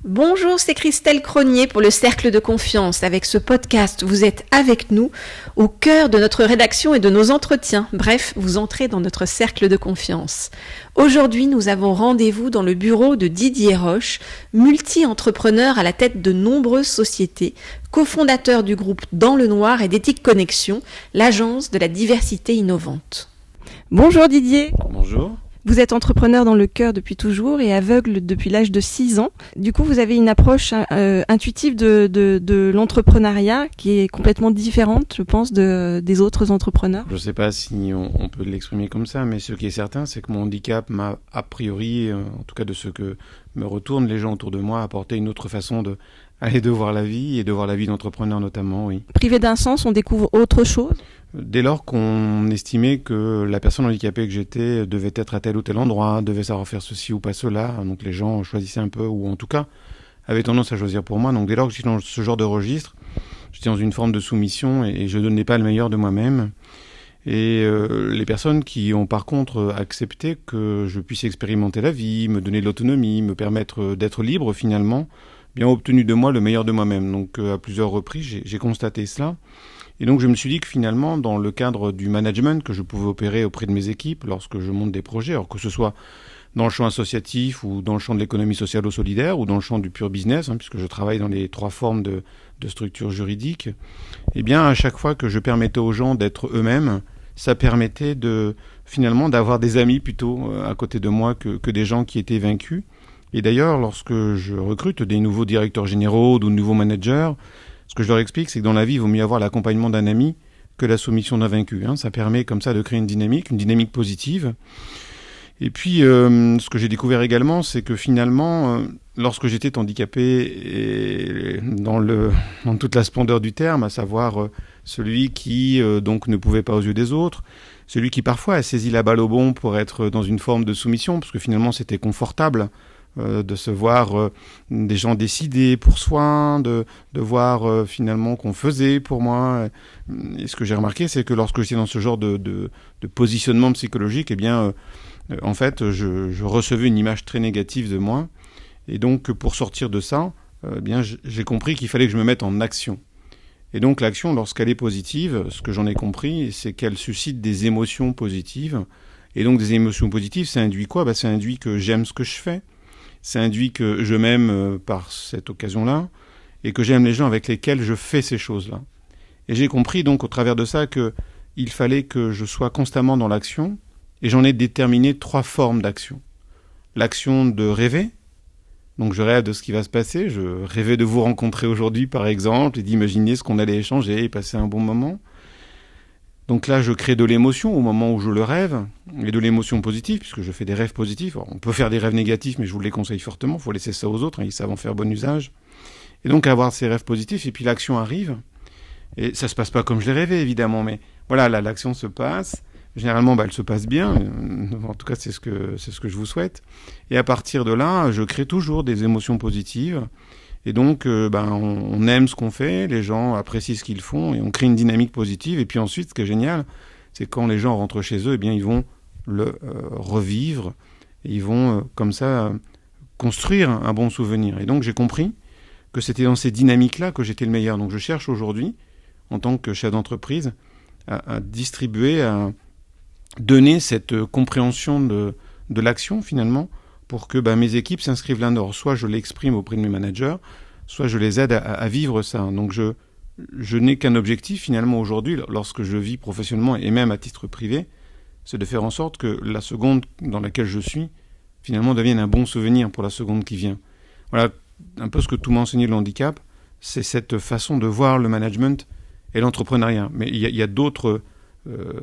Bonjour, c'est Christelle Cronier pour le Cercle de Confiance. Avec ce podcast, vous êtes avec nous, au cœur de notre rédaction et de nos entretiens. Bref, vous entrez dans notre cercle de confiance. Aujourd'hui, nous avons rendez-vous dans le bureau de Didier Roche, multi-entrepreneur à la tête de nombreuses sociétés, cofondateur du groupe Dans le Noir et d'Ethic Connexion, l'agence de la diversité innovante. Bonjour Didier. Bonjour. Vous êtes entrepreneur dans le cœur depuis toujours et aveugle depuis l'âge de 6 ans. Du coup, vous avez une approche intuitive de l'entrepreneuriat qui est complètement différente, je pense, des autres entrepreneurs. Je ne sais pas si on peut l'exprimer comme ça, mais ce qui est certain, c'est que mon handicap m'a, a priori, en tout cas de ce que me retournent les gens autour de moi, apporté une autre façon d'aller de voir la vie et de voir la vie d'entrepreneur notamment, oui. Privé d'un sens, on découvre autre chose. Dès lors qu'on estimait que la personne handicapée que j'étais devait être à tel ou tel endroit, devait savoir faire ceci ou pas cela, donc les gens choisissaient un peu, ou en tout cas avaient tendance à choisir pour moi. Donc dès lors que j'étais dans ce genre de registre, j'étais dans une forme de soumission et je ne donnais pas le meilleur de moi-même. Et les personnes qui ont par contre accepté que je puisse expérimenter la vie, me donner de l'autonomie, me permettre d'être libre finalement, bien obtenu de moi le meilleur de moi-même. Donc à plusieurs reprises, j'ai constaté cela. Et donc je me suis dit que finalement, dans le cadre du management que je pouvais opérer auprès de mes équipes lorsque je monte des projets, alors que ce soit dans le champ associatif ou dans le champ de l'économie sociale ou solidaire ou dans le champ du pur business, puisque je travaille dans les 3 formes de structures juridiques, eh bien à chaque fois que je permettais aux gens d'être eux-mêmes, ça permettait finalement d'avoir des amis plutôt à côté de moi que des gens qui étaient vaincus. Et d'ailleurs, lorsque je recrute des nouveaux directeurs généraux ou de nouveaux managers, ce que je leur explique, c'est que dans la vie, il vaut mieux avoir l'accompagnement d'un ami que la soumission d'un vaincu. Ça permet comme ça de créer une dynamique positive. Et puis, ce que j'ai découvert également, c'est que finalement, lorsque j'étais handicapé et dans toute la splendeur du terme, à savoir celui qui donc ne pouvait pas aux yeux des autres, celui qui parfois a saisi la balle au bond pour être dans une forme de soumission, parce que finalement c'était confortable de se voir des gens décider pour soi, de voir finalement qu'on faisait pour moi. Et ce que j'ai remarqué, c'est que lorsque j'étais dans ce genre de positionnement psychologique, eh bien, en fait, je recevais une image très négative de moi. Et donc, pour sortir de ça, bien, j'ai compris qu'il fallait que je me mette en action. Et donc, l'action, lorsqu'elle est positive, ce que j'en ai compris, c'est qu'elle suscite des émotions positives. Et donc, des émotions positives, ça induit quoi ? Ça induit que j'aime ce que je fais. Ça induit que je m'aime par cette occasion-là et que j'aime les gens avec lesquels je fais ces choses-là. Et j'ai compris donc au travers de ça qu'il fallait que je sois constamment dans l'action et j'en ai déterminé 3 formes d'action. L'action de rêver, donc je rêve de ce qui va se passer, je rêvais de vous rencontrer aujourd'hui par exemple et d'imaginer ce qu'on allait échanger et passer un bon moment. Donc là, je crée de l'émotion au moment où je le rêve, et de l'émotion positive, puisque je fais des rêves positifs. Alors, on peut faire des rêves négatifs, mais je vous les conseille fortement, il faut laisser ça aux autres, ils savent en faire bon usage. Et donc avoir ces rêves positifs, et puis l'action arrive, et ça se passe pas comme je l'ai rêvé, évidemment, mais voilà, là, l'action se passe, généralement, elle se passe bien, en tout cas, c'est ce que je vous souhaite. Et à partir de là, je crée toujours des émotions positives, et donc, on aime ce qu'on fait, les gens apprécient ce qu'ils font, et on crée une dynamique positive. Et puis ensuite, ce qui est génial, c'est quand les gens rentrent chez eux, eh bien, ils vont le revivre, et ils vont, comme ça, construire un bon souvenir. Et donc, j'ai compris que c'était dans ces dynamiques-là que j'étais le meilleur. Donc, je cherche aujourd'hui, en tant que chef d'entreprise, à distribuer, à donner cette compréhension de l'action, finalement, pour que mes équipes s'inscrivent là-dedans. Soit je l'exprime auprès de mes managers, soit je les aide à vivre ça. Donc je n'ai qu'un objectif finalement aujourd'hui, lorsque je vis professionnellement et même à titre privé, c'est de faire en sorte que la seconde dans laquelle je suis, finalement, devienne un bon souvenir pour la seconde qui vient. Voilà un peu ce que tout m'a enseigné le handicap, c'est cette façon de voir le management et l'entrepreneuriat. Mais il y a d'autres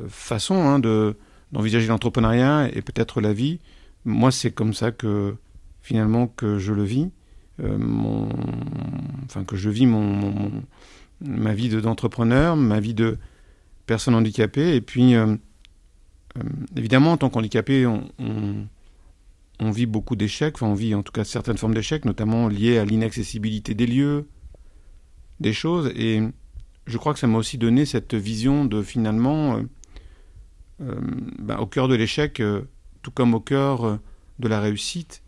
façons d'envisager l'entrepreneuriat et peut-être la vie. Moi, c'est comme ça que, finalement, que je le vis, que je vis ma vie d'entrepreneur, ma vie de personne handicapée. Et puis, évidemment, en tant qu'handicapé, on vit beaucoup d'échecs, on vit en tout cas certaines formes d'échecs, notamment liées à l'inaccessibilité des lieux, des choses. Et je crois que ça m'a aussi donné cette vision de, finalement, au cœur de l'échec, tout comme au cœur de la réussite,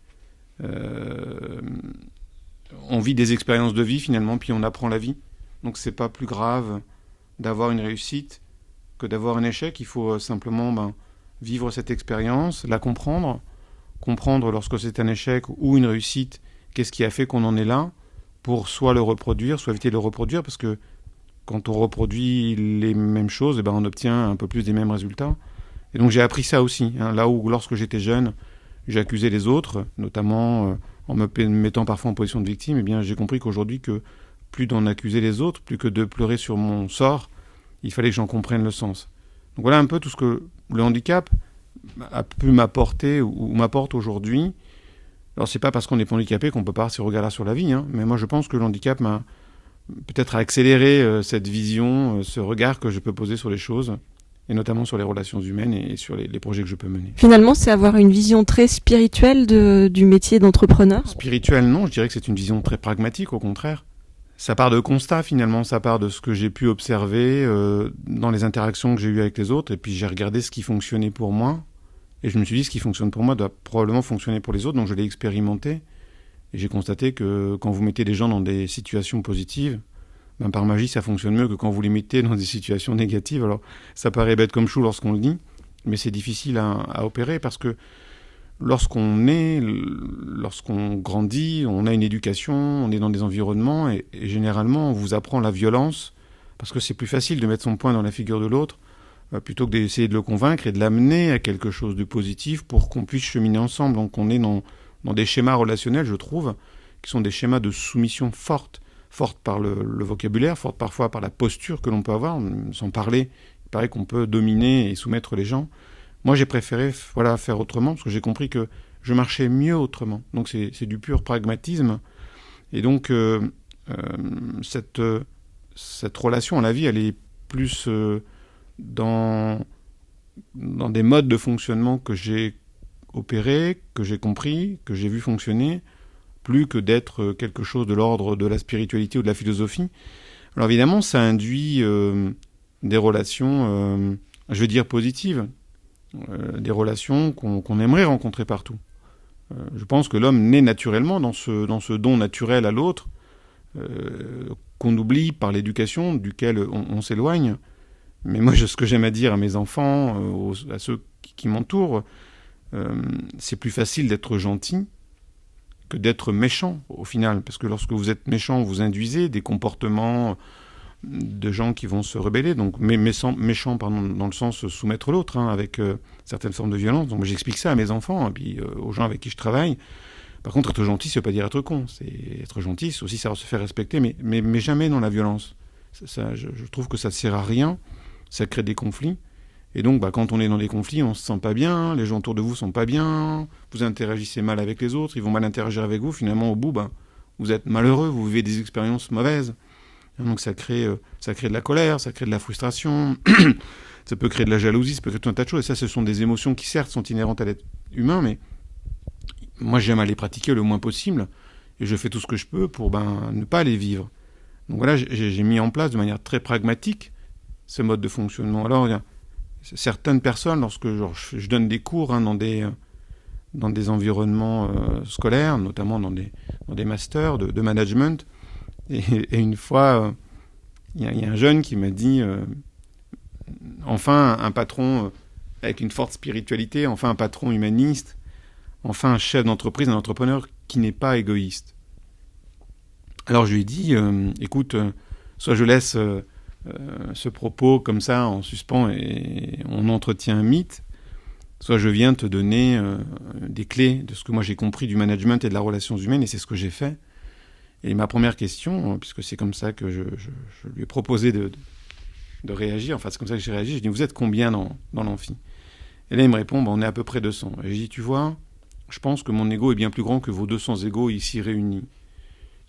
on vit des expériences de vie finalement, puis on apprend la vie. Donc c'est pas plus grave d'avoir une réussite que d'avoir un échec. Il faut simplement vivre cette expérience, la comprendre lorsque c'est un échec ou une réussite, qu'est-ce qui a fait qu'on en est là, pour soit le reproduire, soit éviter de le reproduire, parce que quand on reproduit les mêmes choses, on obtient un peu plus des mêmes résultats. Et donc j'ai appris ça aussi, là où lorsque j'étais jeune, j'accusais les autres, notamment en me mettant parfois en position de victime, j'ai compris qu'aujourd'hui, que plus d'en accuser les autres, plus que de pleurer sur mon sort, il fallait que j'en comprenne le sens. Donc voilà un peu tout ce que le handicap a pu m'apporter ou m'apporte aujourd'hui. Alors c'est pas parce qu'on n'est pas handicapé qu'on peut pas avoir ce regard-là sur la vie, mais moi je pense que le handicap m'a peut-être accéléré cette vision, ce regard que je peux poser sur les choses, et notamment sur les relations humaines et sur les projets que je peux mener. Finalement, c'est avoir une vision très spirituelle du métier d'entrepreneur. Spirituelle, non, je dirais que c'est une vision très pragmatique, au contraire. Ça part de constats, finalement, ça part de ce que j'ai pu observer dans les interactions que j'ai eues avec les autres, et puis j'ai regardé ce qui fonctionnait pour moi, et je me suis dit, ce qui fonctionne pour moi doit probablement fonctionner pour les autres, donc je l'ai expérimenté, et j'ai constaté que quand vous mettez des gens dans des situations positives, par magie, ça fonctionne mieux que quand vous les mettez dans des situations négatives. Alors, ça paraît bête comme chou lorsqu'on le dit, mais c'est difficile à opérer, parce que lorsqu'on grandit, on a une éducation, on est dans des environnements, et généralement, on vous apprend la violence, parce que c'est plus facile de mettre son poing dans la figure de l'autre, plutôt que d'essayer de le convaincre et de l'amener à quelque chose de positif pour qu'on puisse cheminer ensemble. Donc on est dans des schémas relationnels, je trouve, qui sont des schémas de soumission forte par le vocabulaire, forte parfois par la posture que l'on peut avoir, sans parler. Il paraît qu'on peut dominer et soumettre les gens. Moi, j'ai préféré faire autrement, parce que j'ai compris que je marchais mieux autrement. Donc c'est du pur pragmatisme. Et donc cette relation à la vie, elle est plus dans des modes de fonctionnement que j'ai opérés, que j'ai compris, que j'ai vu fonctionner, plus que d'être quelque chose de l'ordre de la spiritualité ou de la philosophie. Alors évidemment, ça induit des relations, je veux dire positives, des relations qu'on aimerait rencontrer partout. Je pense que l'homme naît naturellement dans ce don naturel à l'autre, qu'on oublie par l'éducation, duquel on s'éloigne. Mais moi, ce que j'aime à dire à mes enfants, à ceux qui m'entourent, c'est plus facile d'être gentil que d'être méchant, au final. Parce que lorsque vous êtes méchant, vous induisez des comportements de gens qui vont se rebeller, donc méchant dans le sens soumettre l'autre, avec certaines formes de violence. Donc j'explique ça à mes enfants, et puis aux gens avec qui je travaille. Par contre, être gentil, ça veut pas dire être con. C'est être gentil, c'est aussi savoir se faire respecter, mais jamais dans la violence. Je trouve que ça ne sert à rien, ça crée des conflits. Et donc, quand on est dans des conflits, on se sent pas bien, les gens autour de vous sont pas bien, vous interagissez mal avec les autres, ils vont mal interagir avec vous. Finalement, au bout, vous êtes malheureux, vous vivez des expériences mauvaises. Donc ça crée de la colère, ça crée de la frustration, ça peut créer de la jalousie, ça peut créer tout un tas de choses. Et ça, ce sont des émotions qui, certes, sont inhérentes à l'être humain, mais moi, j'aime à les pratiquer le moins possible, et je fais tout ce que je peux pour ne pas les vivre. Donc voilà, j'ai mis en place de manière très pragmatique ce mode de fonctionnement. Alors, certaines personnes, lorsque je donne des cours dans des environnements scolaires, notamment dans des masters de management, et une fois, il y a un jeune qui m'a dit enfin un patron avec une forte spiritualité, enfin un patron humaniste, enfin un chef d'entreprise, un entrepreneur qui n'est pas égoïste. Alors je lui ai dit, écoute, soit je laisse ce propos comme ça en suspens et on entretient un mythe, soit je viens te donner des clés de ce que moi j'ai compris du management et de la relation humaine, et c'est ce que j'ai fait. Et ma première question, puisque c'est comme ça que je lui ai proposé de réagir, enfin c'est comme ça que j'ai réagi, je lui ai dit, vous êtes combien dans l'amphi? Et là il me répond, on est à peu près 200. Et j'ai dit, tu vois, je pense que mon ego est bien plus grand que vos 200 égos ici réunis.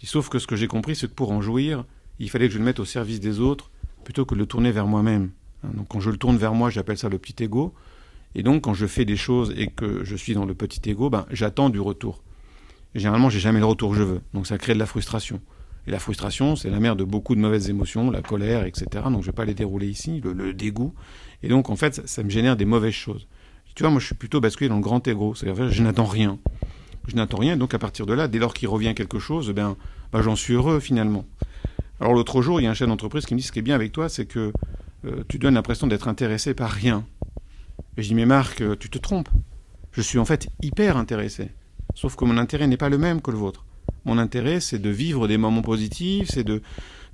Sauf que ce que j'ai compris, c'est que pour en jouir, il fallait que je le mette au service des autres, plutôt que de le tourner vers moi-même. Donc quand je le tourne vers moi, j'appelle ça le petit ego. Et donc quand je fais des choses et que je suis dans le petit ego, j'attends du retour. Et généralement, j'ai jamais le retour que je veux. Donc ça crée de la frustration. Et la frustration, c'est la mère de beaucoup de mauvaises émotions, la colère, etc. Donc je vais pas les dérouler ici, le dégoût. Et donc en fait, ça me génère des mauvaises choses. Tu vois, moi je suis plutôt basculé dans le grand ego. C'est-à-dire, je n'attends rien. je n'attends rien. Donc à partir de là, dès lors qu'il revient quelque chose, j'en suis heureux finalement. Alors l'autre jour, il y a un chef d'entreprise qui me dit, ce qui est bien avec toi, c'est que tu donnes l'impression d'être intéressé par rien. Et je dis, mais Marc, tu te trompes. Je suis en fait hyper intéressé. Sauf que mon intérêt n'est pas le même que le vôtre. Mon intérêt, c'est de vivre des moments positifs, c'est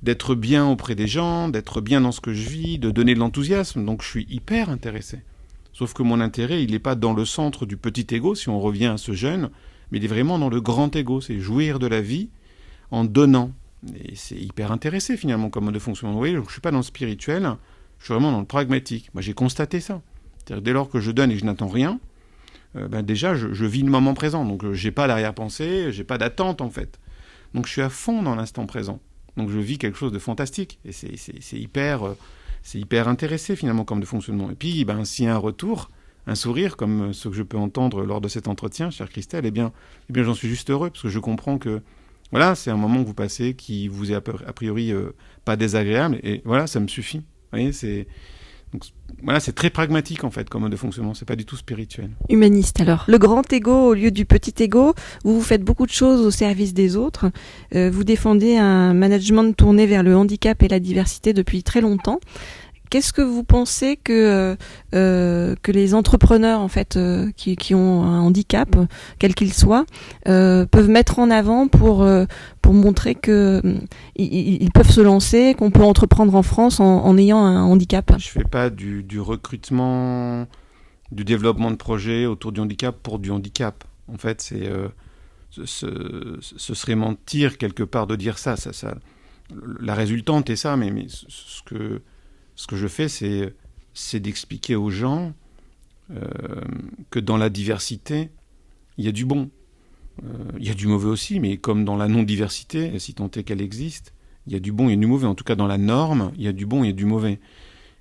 d'être bien auprès des gens, d'être bien dans ce que je vis, de donner de l'enthousiasme. Donc je suis hyper intéressé. Sauf que mon intérêt, il n'est pas dans le centre du petit ego, si on revient à ce jeune, mais il est vraiment dans le grand ego. C'est jouir de la vie en donnant. Et c'est hyper intéressé finalement comme mode de fonctionnement. Vous voyez, je ne suis pas dans le spirituel, je suis vraiment dans le pragmatique. Moi, j'ai constaté ça. C'est-à-dire que dès lors que je donne et que je n'attends rien, déjà, je vis le moment présent. Donc, je n'ai pas d'arrière-pensée, je n'ai pas d'attente en fait. Donc, je suis à fond dans l'instant présent. Donc, je vis quelque chose de fantastique. Et c'est hyper intéressé finalement comme de fonctionnement. Et puis, s'il y a un retour, un sourire, comme ce que je peux entendre lors de cet entretien, chère Christelle, eh bien j'en suis juste heureux parce que je comprends que voilà, c'est un moment que vous passez qui vous est a priori pas désagréable. Et voilà, ça me suffit. Vous voyez, c'est très pragmatique en fait comme mode de fonctionnement, c'est pas du tout spirituel. Humaniste alors. Le grand ego au lieu du petit ego, vous faites beaucoup de choses au service des autres. Vous défendez un management tourné vers le handicap et la diversité depuis très longtemps. Qu'est-ce que vous pensez que les entrepreneurs en fait qui ont un handicap, quel qu'il soit, peuvent mettre en avant pour montrer que ils peuvent se lancer, qu'on peut entreprendre en France en ayant un handicap? Je fais pas du recrutement, du développement de projets autour du handicap pour du handicap. En fait, ce serait mentir quelque part de dire ça. La résultante est ça, mais ce que je fais, c'est d'expliquer aux gens que dans la diversité, il y a du bon. Il y a du mauvais aussi, mais comme dans la non-diversité, si tant est qu'elle existe, il y a du bon et du mauvais. En tout cas, dans la norme, il y a du bon et du mauvais.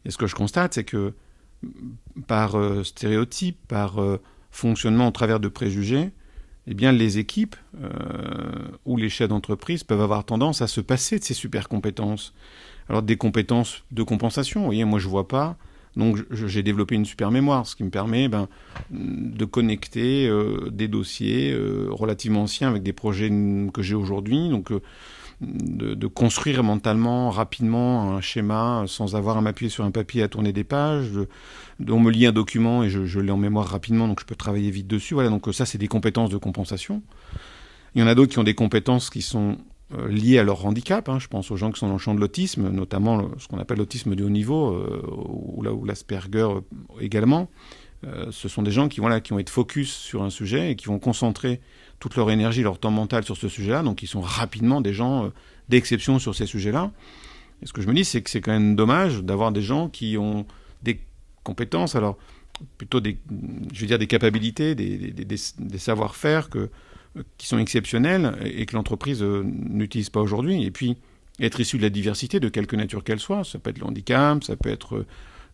Et ce que je constate, c'est que par stéréotype, par fonctionnement au travers de préjugés, eh bien, les équipes ou les chefs d'entreprise peuvent avoir tendance à se passer de ces super compétences. Alors, des compétences de compensation, vous voyez, moi, je vois pas. Donc, j'ai développé une super mémoire, ce qui me permet de connecter des dossiers relativement anciens avec des projets que j'ai aujourd'hui. Donc, de construire mentalement, rapidement, un schéma sans avoir à m'appuyer sur un papier à tourner des pages. On me lit un document et je l'ai en mémoire rapidement, donc je peux travailler vite dessus. Voilà, donc ça, c'est des compétences de compensation. Il y en a d'autres qui ont des compétences qui sont liées à leur handicap. Je pense aux gens qui sont dans le champ de l'autisme, notamment ce qu'on appelle l'autisme de haut niveau, ou l'Asperger également. Ce sont des gens qui vont être focus sur un sujet et qui vont concentrer toute leur énergie, leur temps mental sur ce sujet-là. Donc, ils sont rapidement des gens d'exception sur ces sujets-là. Et ce que je me dis, c'est que c'est quand même dommage d'avoir des gens qui ont des compétences, alors plutôt des capacités, des savoir-faire qui sont exceptionnels et que l'entreprise n'utilise pas aujourd'hui. Et puis, être issu de la diversité, de quelque nature qu'elle soit, ça peut être le handicap, ça peut être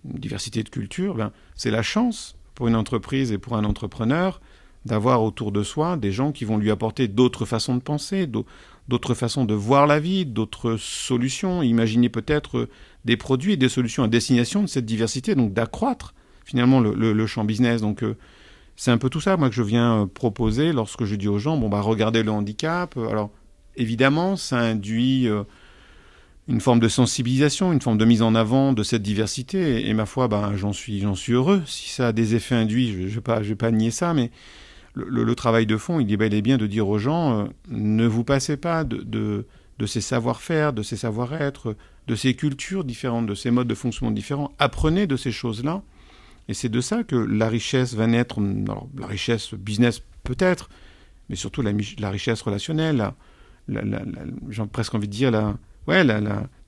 une diversité de culture, c'est la chance pour une entreprise et pour un entrepreneur d'avoir autour de soi des gens qui vont lui apporter d'autres façons de penser, d'autres façons de voir la vie, d'autres solutions, imaginer peut-être des produits et des solutions à destination de cette diversité, donc d'accroître finalement le champ business. Donc c'est un peu tout ça, moi, que je viens proposer lorsque je dis aux gens, regardez le handicap. Alors évidemment, ça induit une forme de sensibilisation, une forme de mise en avant de cette diversité, et ma foi, j'en suis heureux. Si ça a des effets induits, je vais pas nier ça, mais le travail de fond, il est bel et bien de dire aux gens, ne vous passez pas de ces savoir-faire, de ces savoir-être, de ces cultures différentes, de ces modes de fonctionnement différents. Apprenez de ces choses-là, et c'est de ça que la richesse va naître. Alors, la richesse business peut-être, mais surtout la richesse relationnelle, j'ai presque envie de dire la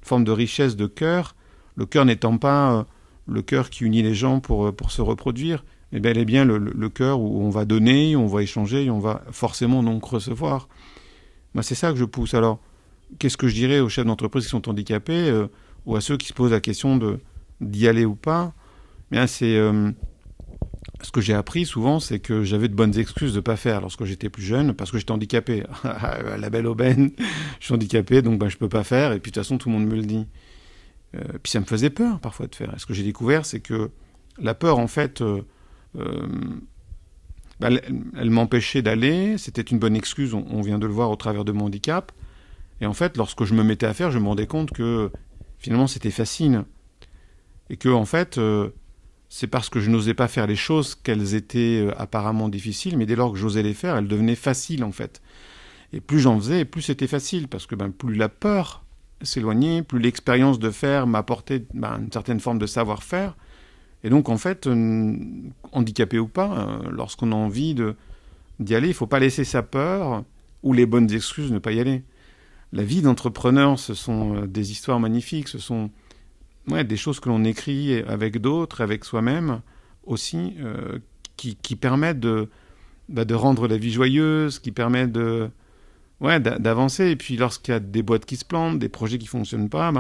forme de richesse de cœur, le cœur n'étant pas le cœur qui unit les gens pour se reproduire, mais bel et bien le cœur où on va donner, on va échanger, et on va forcément donc recevoir. C'est ça que je pousse. Alors, qu'est-ce que je dirais aux chefs d'entreprise qui sont handicapés, ou à ceux qui se posent la question d'y aller ou pas? Ce que j'ai appris souvent, c'est que j'avais de bonnes excuses de ne pas faire lorsque j'étais plus jeune, parce que j'étais handicapé. La belle aubaine, je suis handicapé, donc je ne peux pas faire, et puis de toute façon, tout le monde me le dit. Puis ça me faisait peur, parfois, de faire. Et ce que j'ai découvert, c'est que la peur, en fait, elle m'empêchait d'aller. C'était une bonne excuse, on vient de le voir au travers de mon handicap. Et en fait, lorsque je me mettais à faire, je me rendais compte que finalement c'était facile. Et que en fait, c'est parce que je n'osais pas faire les choses qu'elles étaient apparemment difficiles, mais dès lors que j'osais les faire, elles devenaient faciles en fait. Et plus j'en faisais, plus c'était facile, parce que plus la peur s'éloignait, plus l'expérience de faire m'apportait une certaine forme de savoir-faire. Et donc en fait, handicapé ou pas, lorsqu'on a envie d'y aller, il ne faut pas laisser sa peur ou les bonnes excuses ne pas y aller. La vie d'entrepreneur, ce sont des histoires magnifiques, ce sont des choses que l'on écrit avec d'autres, avec soi-même aussi, qui permettent de rendre la vie joyeuse, qui permettent d'avancer. Et puis lorsqu'il y a des boîtes qui se plantent, des projets qui ne fonctionnent pas,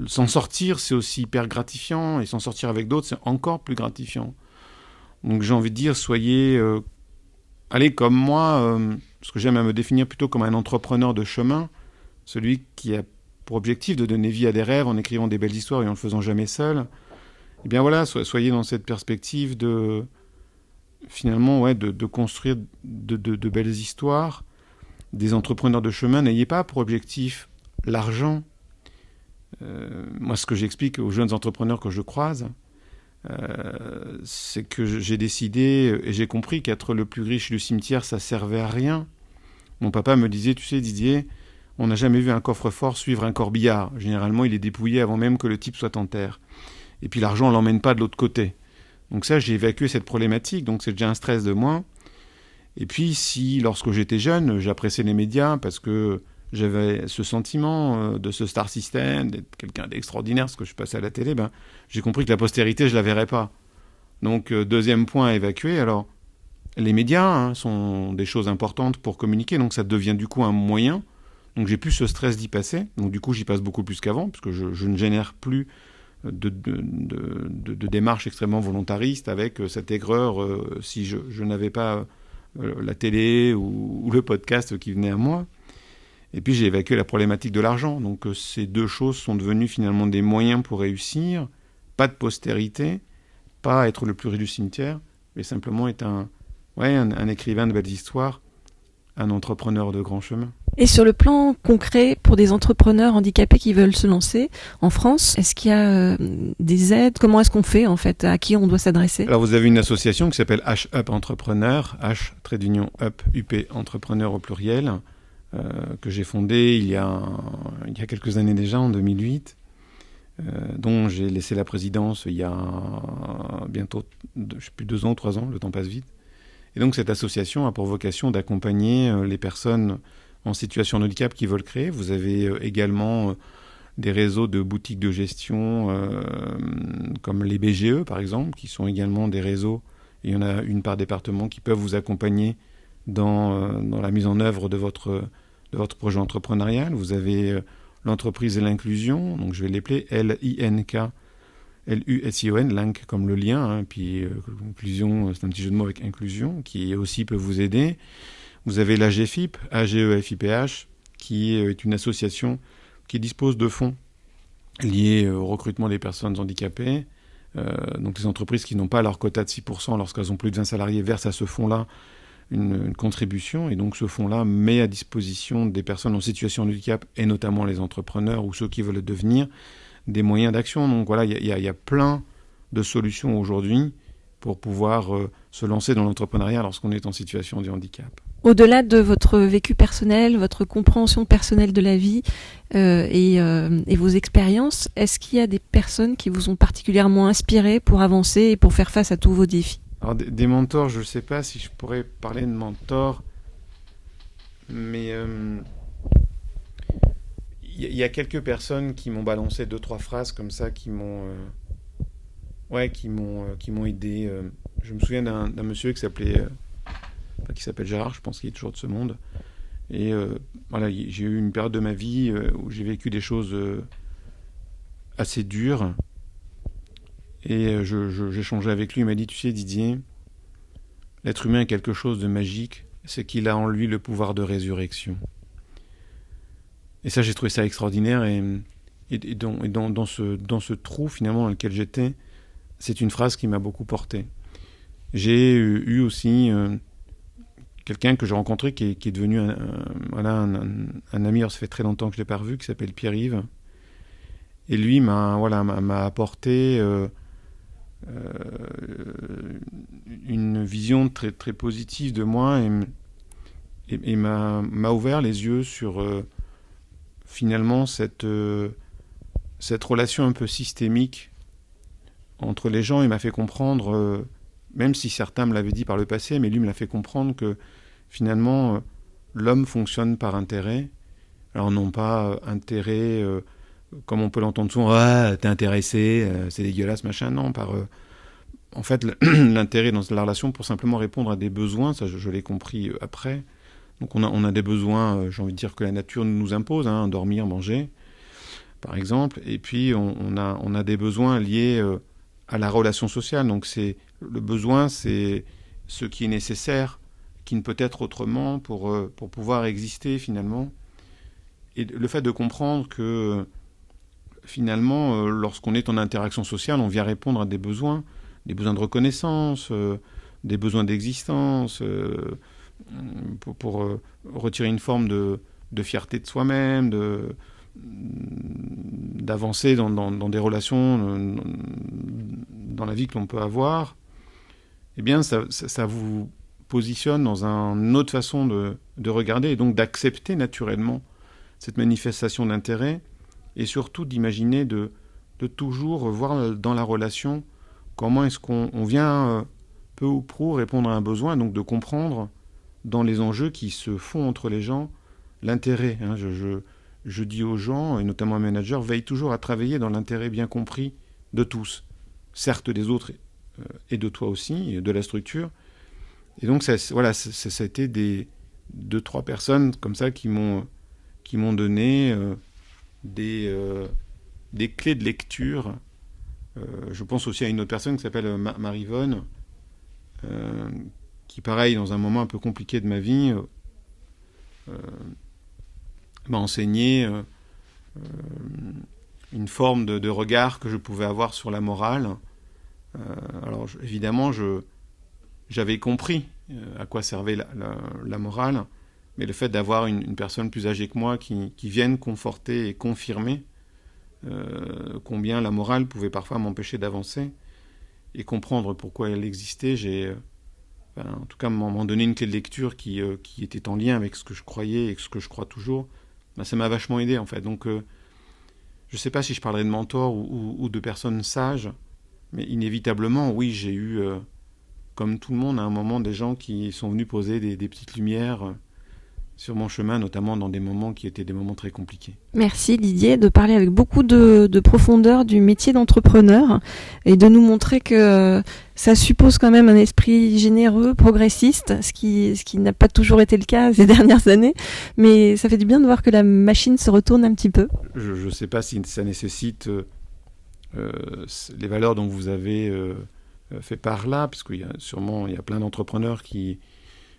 s'en sortir, c'est aussi hyper gratifiant, et s'en sortir avec d'autres, c'est encore plus gratifiant. Donc j'ai envie de dire, soyez... allez, comme moi... parce que j'aime à me définir plutôt comme un entrepreneur de chemin, celui qui a pour objectif de donner vie à des rêves en écrivant des belles histoires et en le faisant jamais seul. Eh bien voilà, soyez dans cette perspective de finalement de construire de belles histoires. Des entrepreneurs de chemin, n'ayez pas pour objectif l'argent. Moi, ce que j'explique aux jeunes entrepreneurs que je croise, c'est que j'ai décidé et j'ai compris qu'être le plus riche du cimetière, ça servait à rien. Mon papa me disait, tu sais Didier, on n'a jamais vu un coffre-fort suivre un corbillard. Généralement, il est dépouillé avant même que le type soit en terre. Et puis l'argent, on l'emmène pas de l'autre côté. Donc ça, j'ai évacué cette problématique, donc c'est déjà un stress de moins. Et puis si, lorsque j'étais jeune, j'appréciais les médias parce que j'avais ce sentiment de ce star system, d'être quelqu'un d'extraordinaire, ce que je passais à la télé, j'ai compris que la postérité, je la verrais pas. Donc, deuxième point à évacuer. Alors, les médias sont des choses importantes pour communiquer, donc ça devient du coup un moyen. Donc, j'ai plus ce stress d'y passer. Donc, du coup, j'y passe beaucoup plus qu'avant, parce que je ne génère plus de démarches extrêmement volontaristes avec cette aigreur si je n'avais pas la télé ou le podcast qui venait à moi. Et puis j'ai évacué la problématique de l'argent. Donc ces deux choses sont devenues finalement des moyens pour réussir. Pas de postérité, pas être le plus riche du cimetière, mais simplement être un écrivain de belles histoires, un entrepreneur de grand chemin. Et sur le plan concret, pour des entrepreneurs handicapés qui veulent se lancer en France, est-ce qu'il y a des aides ? Comment est-ce qu'on fait en fait ? À qui on doit s'adresser ? Alors vous avez une association qui s'appelle H-Up Entrepreneur, H-Up Entrepreneur au pluriel, que j'ai fondée il y a quelques années déjà, en 2008, dont j'ai laissé la présidence il y a bientôt, je ne sais plus, 2 ans, 3 ans, le temps passe vite. Et donc cette association a pour vocation d'accompagner les personnes en situation de handicap qui veulent créer. Vous avez également des réseaux de boutiques de gestion comme les BGE par exemple, qui sont également des réseaux, et il y en a une par département, qui peuvent vous accompagner dans la mise en œuvre de votre projet entrepreneurial. Vous avez l'entreprise et l'inclusion, donc je vais l'appeler LINK, L-U-S-I-O-N, LINK comme le lien, puis inclusion, c'est un petit jeu de mots avec inclusion, qui aussi peut vous aider. Vous avez l'AGEFIP, AGEFIPH, qui est une association qui dispose de fonds liés au recrutement des personnes handicapées. Donc les entreprises qui n'ont pas leur quota de 6% lorsqu'elles ont plus de 20 salariés versent à ce fonds-là une contribution, et donc ce fonds-là met à disposition des personnes en situation de handicap, et notamment les entrepreneurs ou ceux qui veulent le devenir, des moyens d'action. Donc voilà, il y a plein de solutions aujourd'hui pour pouvoir se lancer dans l'entrepreneuriat lorsqu'on est en situation de handicap. Au-delà de votre vécu personnel, votre compréhension personnelle de la vie et vos expériences, est-ce qu'il y a des personnes qui vous ont particulièrement inspiré pour avancer et pour faire face à tous vos défis ? Alors des mentors, je ne sais pas si je pourrais parler de mentors, mais il y a quelques personnes qui m'ont balancé 2-3 phrases comme ça, qui m'ont aidé. Je me souviens d'un monsieur qui s'appelle Gérard, je pense qu'il est toujours de ce monde. Et voilà, j'ai eu une période de ma vie où j'ai vécu des choses assez dures. Et j'échangeais avec lui, il m'a dit, tu sais Didier, l'être humain a quelque chose de magique, c'est qu'il a en lui le pouvoir de résurrection. Et ça, j'ai trouvé ça extraordinaire, et dans ce trou finalement dans lequel j'étais, c'est une phrase qui m'a beaucoup porté. J'ai eu aussi quelqu'un que j'ai rencontré qui est devenu un ami. Alors, ça fait très longtemps que je ne l'ai pas revu, qui s'appelle Pierre-Yves. Et lui m'a apporté une vision très, très positive de moi et m'a ouvert les yeux sur finalement cette relation un peu systémique entre les gens. Il m'a fait comprendre, même si certains me l'avaient dit par le passé, mais lui me l'a fait comprendre que finalement l'homme fonctionne par intérêt. Alors non pas intérêt comme on peut l'entendre souvent, ah, t'es intéressé, c'est dégueulasse, machin. Non, en fait, l'intérêt dans la relation pour simplement répondre à des besoins, ça je l'ai compris après. Donc on a des besoins, j'ai envie de dire, que la nature nous impose, hein, dormir, manger, par exemple. Et puis on a des besoins liés à la relation sociale. Donc le besoin, c'est ce qui est nécessaire, qui ne peut être autrement pour pouvoir exister finalement. Et le fait de comprendre que finalement, lorsqu'on est en interaction sociale, on vient répondre à des besoins de reconnaissance, des besoins d'existence, pour retirer une forme de fierté de soi-même, d'avancer dans des relations, dans la vie que l'on peut avoir. Eh bien, ça vous positionne dans une autre façon de regarder et donc d'accepter naturellement cette manifestation d'intérêt et surtout d'imaginer de toujours voir dans la relation comment est-ce qu'on vient peu ou prou répondre à un besoin, donc de comprendre dans les enjeux qui se font entre les gens l'intérêt. Hein. Je dis aux gens, et notamment aux managers, veille toujours à travailler dans l'intérêt bien compris de tous, certes des autres et de toi aussi, et de la structure. Et donc ça a été 2-3 personnes comme ça qui m'ont donné des clés de lecture. Je pense aussi à une autre personne qui s'appelle Marie-Vonne, qui, pareil, dans un moment un peu compliqué de ma vie, m'a enseigné une forme de regard que je pouvais avoir sur la morale. Alors, évidemment, j'avais compris à quoi servait la morale, mais le fait d'avoir une personne plus âgée que moi qui vienne conforter et confirmer combien la morale pouvait parfois m'empêcher d'avancer et comprendre pourquoi elle existait, en tout cas m'en donner une clé de lecture qui était en lien avec ce que je croyais et ce que je crois toujours. Ça m'a vachement aidé en fait. Donc je ne sais pas si je parlerai de mentors ou de personnes sages, mais inévitablement, oui, j'ai eu, comme tout le monde, à un moment, des gens qui sont venus poser des petites lumières sur mon chemin, notamment dans des moments qui étaient des moments très compliqués. Merci Didier de parler avec beaucoup de profondeur du métier d'entrepreneur et de nous montrer que ça suppose quand même un esprit généreux, progressiste, ce qui n'a pas toujours été le cas ces dernières années, mais ça fait du bien de voir que la machine se retourne un petit peu. Je ne sais pas si ça nécessite les valeurs dont vous avez fait part là, puisqu'il y a plein d'entrepreneurs qui...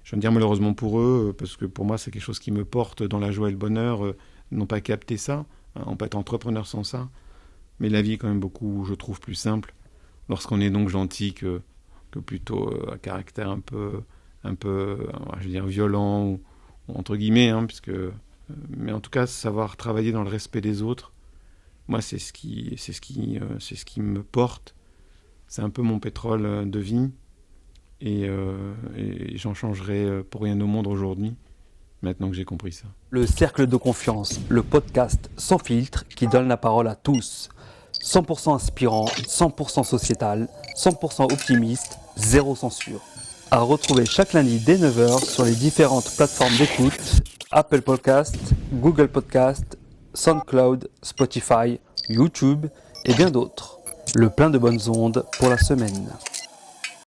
Je veux dire malheureusement pour eux, parce que pour moi c'est quelque chose qui me porte dans la joie et le bonheur, n'ont pas capté ça, hein, on peut être entrepreneur sans ça, mais la vie est quand même beaucoup, je trouve, plus simple lorsqu'on est donc gentil que plutôt à caractère un peu, je veux dire violent ou entre guillemets, hein, mais en tout cas savoir travailler dans le respect des autres, moi c'est ce qui me porte, c'est un peu mon pétrole de vie. Et j'en changerai pour rien au monde aujourd'hui, maintenant que j'ai compris ça. Le Cercle de Confiance, le podcast sans filtre qui donne la parole à tous. 100% inspirant, 100% sociétal, 100% optimiste, zéro censure. À retrouver chaque lundi dès 9h sur les différentes plateformes d'écoute, Apple Podcast, Google Podcast, SoundCloud, Spotify, YouTube et bien d'autres. Le plein de bonnes ondes pour la semaine.